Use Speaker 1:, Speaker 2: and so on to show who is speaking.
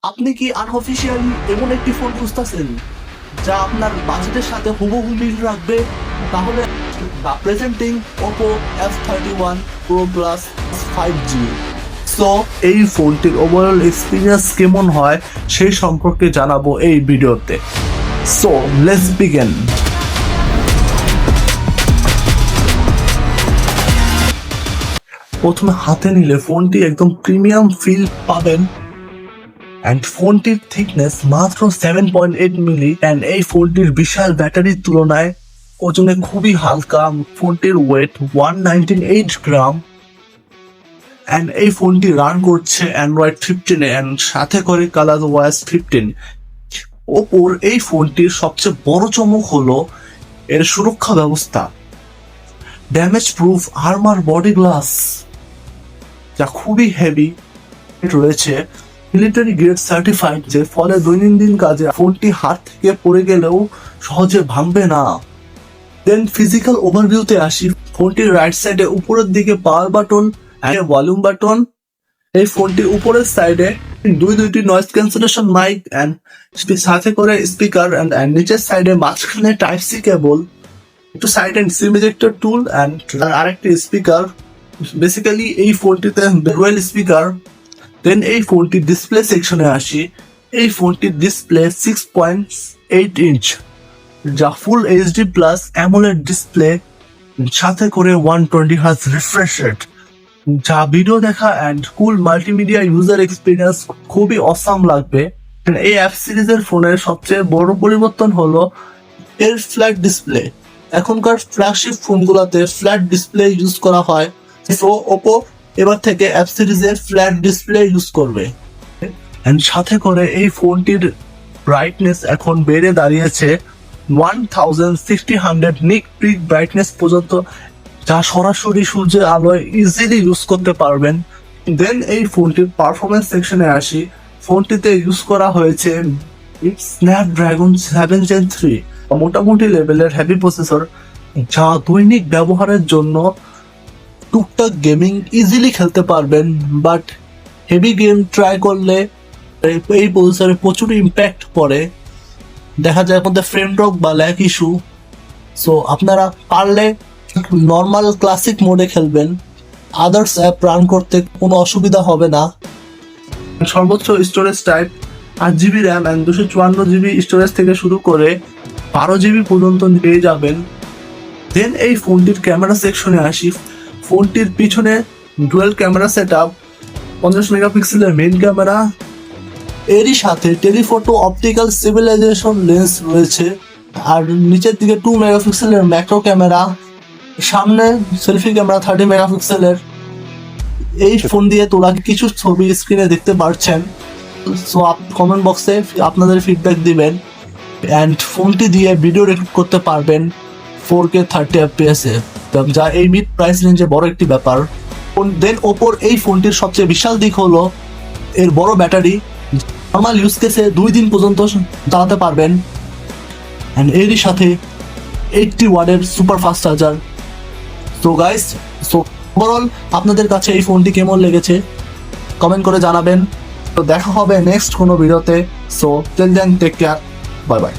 Speaker 1: আপনি কি আনঅফিশিয়ালি এমন একটি ফোন খুঁজতেছেন যা আপনার বাজেটের সাথে হুবহু মিল রাখবে? তাহলে presenting Oppo F31 Pro Plus 5G। So এই ফোনটির ওভারঅল এক্সপিরিয়েন্স কেমন হয় সেই সম্পর্কে জানাবো এই ভিডিওতে। So let's begin. প্রথমে হাতে নিলে ফোনটি একদম প্রিমিয়াম ফিল পাবেন। অ্যান্ড ফোনটির থিকনেস মাত্র 7.8 মিলি অ্যান্ড এই ফোনটির বিশাল ব্যাটারির তুলনায় ওজনে খুবই হালকা। ফোনটির ওয়েট 198 গ্রাম অ্যান্ড এই ফোনটি রান করছে অ্যান্ড্রয়েড 15 অ্যান্ড সাথে করে ColorOS 15। ওপোর এই ফোনটির সবচেয়ে বড় চমক হলো এর সুরক্ষা ব্যবস্থা। Damage proof armour body glass যা খুবই হেভি রয়েছে, মিলিটারি গ্রেড সার্টিফাইড, যে ফলে দৈনন্দিন কাজে ফোনটি হাত থেকে পড়ে গেলেও সহজে ভাঙবে না। দেন ফিজিক্যাল ওভারভিউতে আসি। ফোনটির রাইট সাইডে উপরের দিকে power button and volume button. এই ফোনটির উপরের সাইডে দুইটি নয়েজ ক্যান্সেলেশন মাইক এন্ড সাথে করে স্পিকার এন্ড নিচের সাইডে মাঝখানে টাইপ সি কেবল, একটু side and SIM ejector tool and আরেকটি স্পিকার। বেসিক্যালি এই ফোনটিতে ডুয়াল স্পিকার। দেন এই ফোনটির ডিসপ্লে সেকশনে আসি। এই ফোনটির ডিসপ্লে 6.8 ইঞ্চ যা full HD plus AMOLED display, সাথে করে 120 হার্জ রিফ্রেশ রেট, যা ভিডিও দেখা and cool multimedia user experience খুবই অসাম লাগবে। এই অ্যাপ সিরিজের ফোনের সবচেয়ে বড় পরিবর্তন হলো এর ফ্ল্যাট ডিসপ্লে। এখনকার ফ্ল্যাগশিপ ফোনগুলোতে ফ্ল্যাট ডিসপ্লে ইউজ করা হয়, সো ওপো এবার থেকে অ্যাপ সিরিজের ফ্ল্যাট ডিসপ্লে ইউজ করবে। এন্ড সাথে করে এই ফোনটির ব্রাইটনেস এখন বেড়ে দাঁড়িয়েছে 1600 নিট পিক ব্রাইটনেস পর্যন্ত, যা সরাসরি সূর্যের আলোয় ইজিলি ইউজ করতে পারবেন। দেন এই ফোনটির পারফরমেন্স সেকশনে আসি। ফোনটিতে ইউজ করা হয়েছে স্ন্যাপড্রাগন 7 Gen 3, মোটামুটি লেভেলের হেভি প্রসেসর, যা দৈনিক ব্যবহারের জন্য টুকটাক গেমিং ইজিলি খেলতে পারবেন। বাট হেভি গেম ট্রাই করলে এই প্রসেসরে প্রচুর ইম্প্যাক্ট পড়ে, দেখা যায় মধ্যে ফ্রেম ড্রপ বা ল্যাগ ইস্যু। সো আপনারা পারলে নর্মাল ক্লাসিক মোডে খেলবেন, আদার্স অ্যাপ রান করতে কোনো অসুবিধা হবে না। সর্বোচ্চ storage type 8GB RAM and 254GB storage থেকে শুরু করে 12GB পর্যন্ত পেয়ে যাবেন। দেন এই ফোনটির ক্যামেরা সেকশনে আসি। ফোনটির পিছনে ডুয়াল ক্যামেরা সেট আপ, 50 মেগাপিক্সেলের মেইন ক্যামেরা, এরই সাথে টেলিফটো অপটিক্যাল স্টেবিলাইজেশন লেন্স রয়েছে, আর নিচের দিকে 2 মেগাপিক্সেলের ম্যাক্রো ক্যামেরা, সামনে সেলফি ক্যামেরা 30 মেগাপিক্সেলের। এই ফোন দিয়ে তোলা কিছু ছবি স্ক্রিনে দেখতে পাচ্ছেন। সো কমেন্ট বক্সে আপনাদের ফিডব্যাক দিবেন অ্যান্ড ফোনটি দিয়ে ভিডিও রেকর্ড করতে পারবেন 4K 30 FPS এ, যা এই মিড প্রাইস রেঞ্জে বড় একটি ব্যাপার। দেন ওপোর এই ফোনটির সবচেয়ে বিশাল দিক হলো এর বড় ব্যাটারি। নর্মাল ইউজ কেসে 2 দিন পর্যন্ত চালাতে পারবেন অ্যান্ড এরই সাথে 80 ওয়াটের super fast charger. So guys, so overall আপনাদের কাছে এই ফোনটি কেমন লেগেছে কমেন্ট করে জানাবেন। তো দেখা হবে নেক্সট কোনো ভিডিওতে। So till then take care, bye by.